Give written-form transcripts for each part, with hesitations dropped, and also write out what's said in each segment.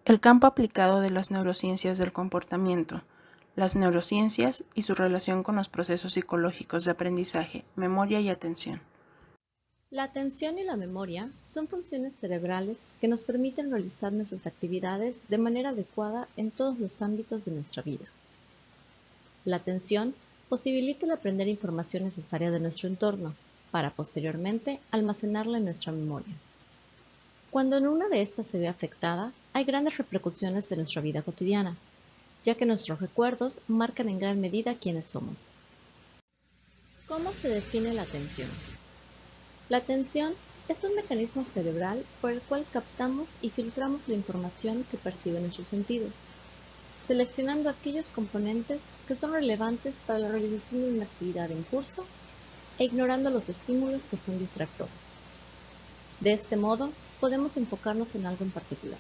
El campo aplicado de las neurociencias del comportamiento, las neurociencias y su relación con los procesos psicológicos de aprendizaje, memoria y atención. La atención y la memoria son funciones cerebrales que nos permiten realizar nuestras actividades de manera adecuada en todos los ámbitos de nuestra vida. La atención posibilita el aprender información necesaria de nuestro entorno, para posteriormente almacenarla en nuestra memoria. Cuando en una de estas se ve afectada, hay grandes repercusiones en nuestra vida cotidiana, ya que nuestros recuerdos marcan en gran medida quiénes somos. ¿Cómo se define la atención? La atención es un mecanismo cerebral por el cual captamos y filtramos la información que perciben nuestros sentidos, seleccionando aquellos componentes que son relevantes para la realización de una actividad en curso e ignorando los estímulos que son distractores. De este modo, podemos enfocarnos en algo en particular.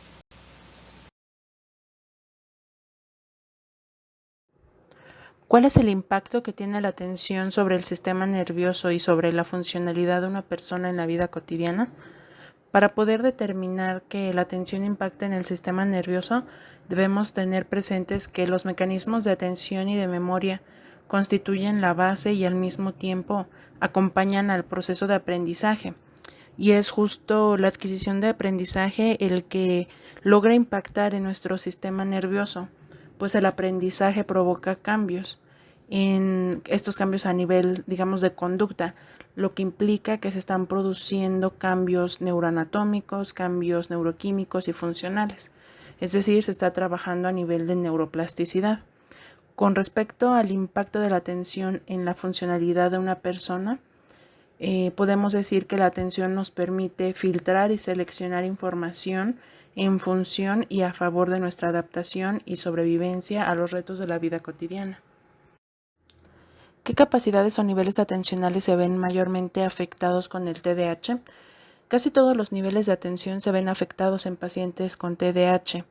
¿Cuál es el impacto que tiene la atención sobre el sistema nervioso y sobre la funcionalidad de una persona en la vida cotidiana? Para poder determinar que la atención impacta en el sistema nervioso, debemos tener presentes que los mecanismos de atención y de memoria constituyen la base y al mismo tiempo acompañan al proceso de aprendizaje. Y es justo la adquisición de aprendizaje el que logra impactar en nuestro sistema nervioso, pues el aprendizaje provoca cambios, en estos cambios a nivel, digamos, de conducta, lo que implica que se están produciendo cambios neuroanatómicos, cambios neuroquímicos y funcionales. Es decir, se está trabajando a nivel de neuroplasticidad. Con respecto al impacto de la atención en la funcionalidad de una persona, podemos decir que la atención nos permite filtrar y seleccionar información en función y a favor de nuestra adaptación y sobrevivencia a los retos de la vida cotidiana. ¿Qué capacidades o niveles atencionales se ven mayormente afectados con el TDAH? Casi todos los niveles de atención se ven afectados en pacientes con TDAH.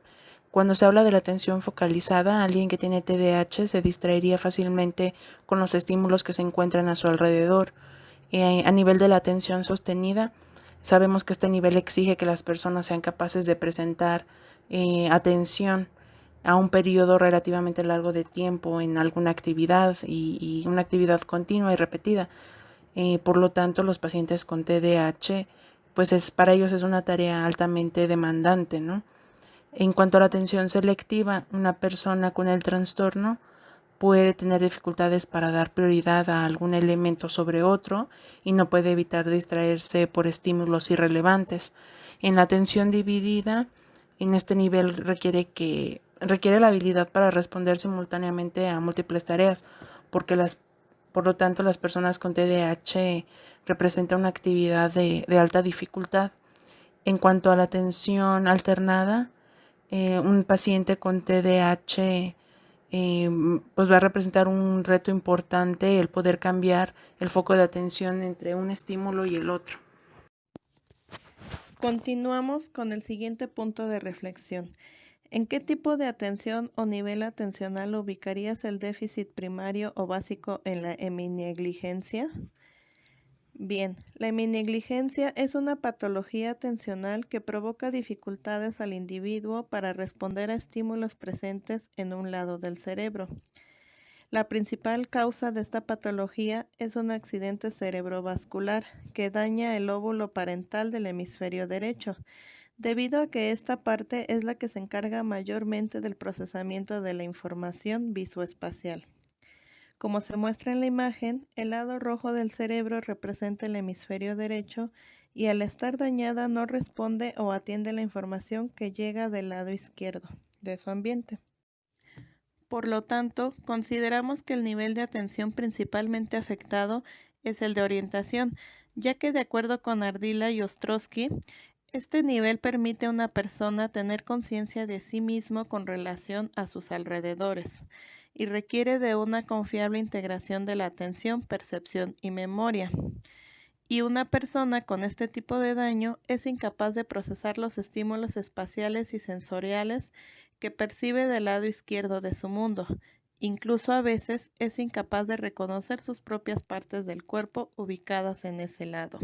Cuando se habla de la atención focalizada, alguien que tiene TDAH se distraería fácilmente con los estímulos que se encuentran a su alrededor. A nivel de la atención sostenida, sabemos que este nivel exige que las personas sean capaces de presentar atención a un periodo relativamente largo de tiempo en alguna actividad y una actividad continua y repetida. Por lo tanto, los pacientes con TDAH, pues para ellos es una tarea altamente demandante, ¿no? En cuanto a la atención selectiva, una persona con el trastorno puede tener dificultades para dar prioridad a algún elemento sobre otro y no puede evitar distraerse por estímulos irrelevantes. En la atención dividida, en este nivel requiere la habilidad para responder simultáneamente a múltiples tareas, por lo tanto las personas con TDAH representan una actividad de alta dificultad. En cuanto a la atención alternada, un paciente con TDAH pues va a representar un reto importante el poder cambiar el foco de atención entre un estímulo y el otro. Continuamos con el siguiente punto de reflexión. ¿En qué tipo de atención o nivel atencional ubicarías el déficit primario o básico en la heminegligencia? Bien, la heminegligencia es una patología atencional que provoca dificultades al individuo para responder a estímulos presentes en un lado del cerebro. La principal causa de esta patología es un accidente cerebrovascular que daña el lóbulo parental del hemisferio derecho, debido a que esta parte es la que se encarga mayormente del procesamiento de la información visoespacial. Como se muestra en la imagen, el lado rojo del cerebro representa el hemisferio derecho y al estar dañada no responde o atiende la información que llega del lado izquierdo de su ambiente. Por lo tanto, consideramos que el nivel de atención principalmente afectado es el de orientación, ya que de acuerdo con Ardila y Ostrowski, este nivel permite a una persona tener conciencia de sí mismo con relación a sus alrededores y requiere de una confiable integración de la atención, percepción y memoria. Y una persona con este tipo de daño es incapaz de procesar los estímulos espaciales y sensoriales que percibe del lado izquierdo de su mundo. Incluso a veces es incapaz de reconocer sus propias partes del cuerpo ubicadas en ese lado.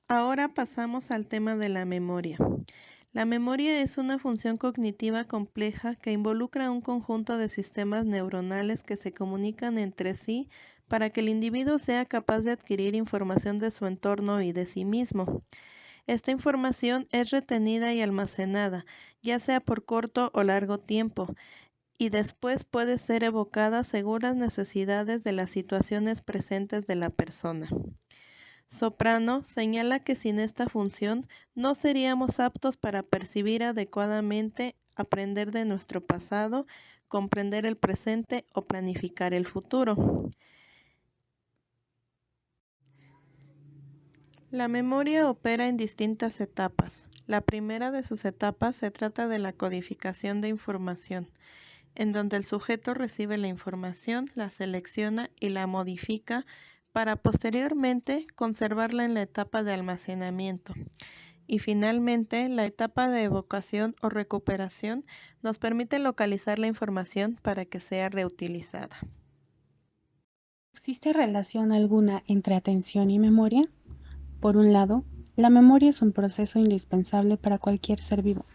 Ahora pasamos al tema de la memoria. La memoria es una función cognitiva compleja que involucra un conjunto de sistemas neuronales que se comunican entre sí para que el individuo sea capaz de adquirir información de su entorno y de sí mismo. Esta información es retenida y almacenada, ya sea por corto o largo tiempo, y después puede ser evocada según las necesidades de las situaciones presentes de la persona. Soprano señala que sin esta función no seríamos aptos para percibir adecuadamente, aprender de nuestro pasado, comprender el presente o planificar el futuro. La memoria opera en distintas etapas. La primera de sus etapas se trata de la codificación de información, en donde el sujeto recibe la información, la selecciona y la modifica para posteriormente conservarla en la etapa de almacenamiento. Y finalmente, la etapa de evocación o recuperación nos permite localizar la información para que sea reutilizada. ¿Existe relación alguna entre atención y memoria? Por un lado, la memoria es un proceso indispensable para cualquier ser vivo.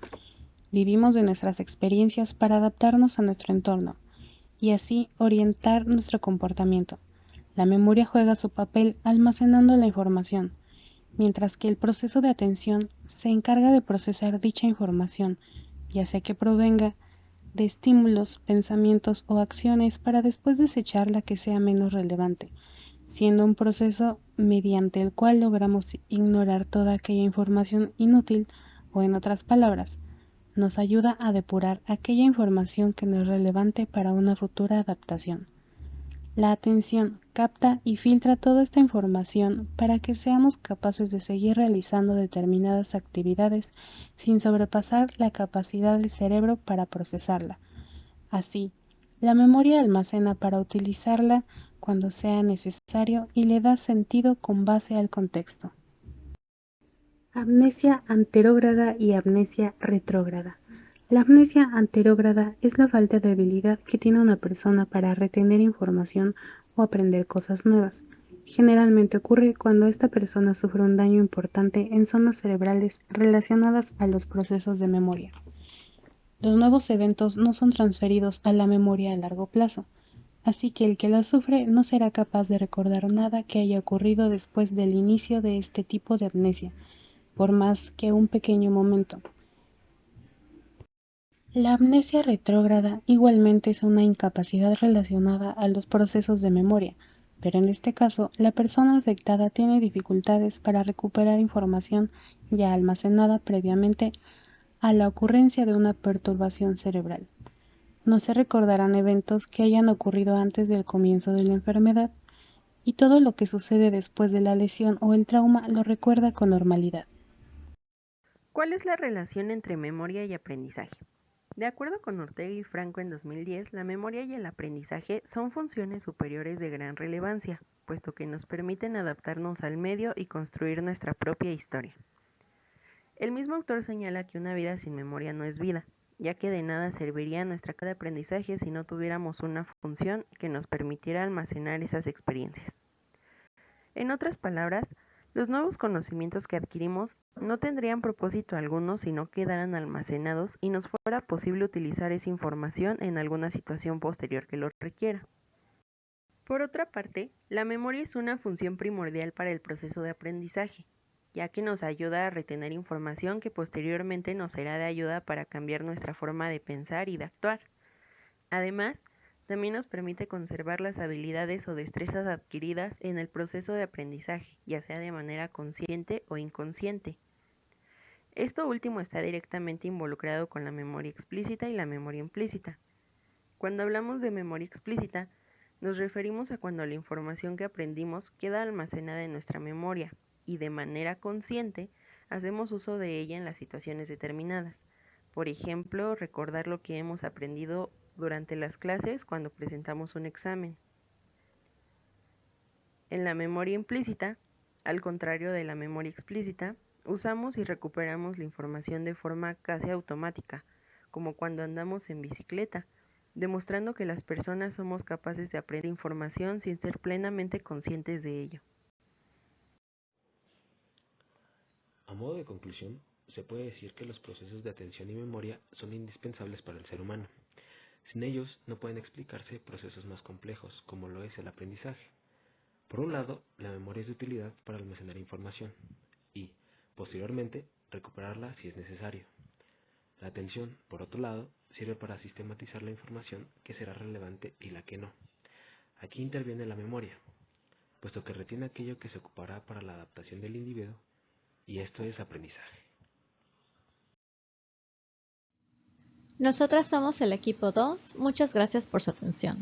Vivimos de nuestras experiencias para adaptarnos a nuestro entorno y así orientar nuestro comportamiento. La memoria juega su papel almacenando la información, mientras que el proceso de atención se encarga de procesar dicha información, ya sea que provenga de estímulos, pensamientos o acciones para después desechar la que sea menos relevante, siendo un proceso mediante el cual logramos ignorar toda aquella información inútil o, en otras palabras, nos ayuda a depurar aquella información que no es relevante para una futura adaptación. La atención capta y filtra toda esta información para que seamos capaces de seguir realizando determinadas actividades sin sobrepasar la capacidad del cerebro para procesarla. Así, la memoria almacena para utilizarla cuando sea necesario y le da sentido con base al contexto. Amnesia anterógrada y amnesia retrógrada. La amnesia anterógrada es la falta de habilidad que tiene una persona para retener información o aprender cosas nuevas. Generalmente ocurre cuando esta persona sufre un daño importante en zonas cerebrales relacionadas a los procesos de memoria. Los nuevos eventos no son transferidos a la memoria a largo plazo, así que el que la sufre no será capaz de recordar nada que haya ocurrido después del inicio de este tipo de amnesia, por más que un pequeño momento. La amnesia retrógrada igualmente es una incapacidad relacionada a los procesos de memoria, pero en este caso la persona afectada tiene dificultades para recuperar información ya almacenada previamente a la ocurrencia de una perturbación cerebral. No se recordarán eventos que hayan ocurrido antes del comienzo de la enfermedad, y todo lo que sucede después de la lesión o el trauma lo recuerda con normalidad. ¿Cuál es la relación entre memoria y aprendizaje? De acuerdo con Ortega y Franco en 2010, la memoria y el aprendizaje son funciones superiores de gran relevancia, puesto que nos permiten adaptarnos al medio y construir nuestra propia historia. El mismo autor señala que una vida sin memoria no es vida, ya que de nada serviría nuestra cada aprendizaje si no tuviéramos una función que nos permitiera almacenar esas experiencias. En otras palabras, los nuevos conocimientos que adquirimos no tendrían propósito alguno si no quedaran almacenados y nos fuera posible utilizar esa información en alguna situación posterior que lo requiera. Por otra parte, la memoria es una función primordial para el proceso de aprendizaje, ya que nos ayuda a retener información que posteriormente nos será de ayuda para cambiar nuestra forma de pensar y de actuar. Además, también nos permite conservar las habilidades o destrezas adquiridas en el proceso de aprendizaje, ya sea de manera consciente o inconsciente. Esto último está directamente involucrado con la memoria explícita y la memoria implícita. Cuando hablamos de memoria explícita, nos referimos a cuando la información que aprendimos queda almacenada en nuestra memoria y de manera consciente hacemos uso de ella en las situaciones determinadas. Por ejemplo, recordar lo que hemos aprendido durante las clases cuando presentamos un examen. En la memoria implícita, al contrario de la memoria explícita, usamos y recuperamos la información de forma casi automática, como cuando andamos en bicicleta, demostrando que las personas somos capaces de aprender información sin ser plenamente conscientes de ello. A modo de conclusión, se puede decir que los procesos de atención y memoria son indispensables para el ser humano. Sin ellos no pueden explicarse procesos más complejos, como lo es el aprendizaje. Por un lado, la memoria es de utilidad para almacenar información y, posteriormente, recuperarla si es necesario. La atención, por otro lado, sirve para sistematizar la información que será relevante y la que no. Aquí interviene la memoria, puesto que retiene aquello que se ocupará para la adaptación del individuo, y esto es aprendizaje. Nosotras somos el equipo 2. Muchas gracias por su atención.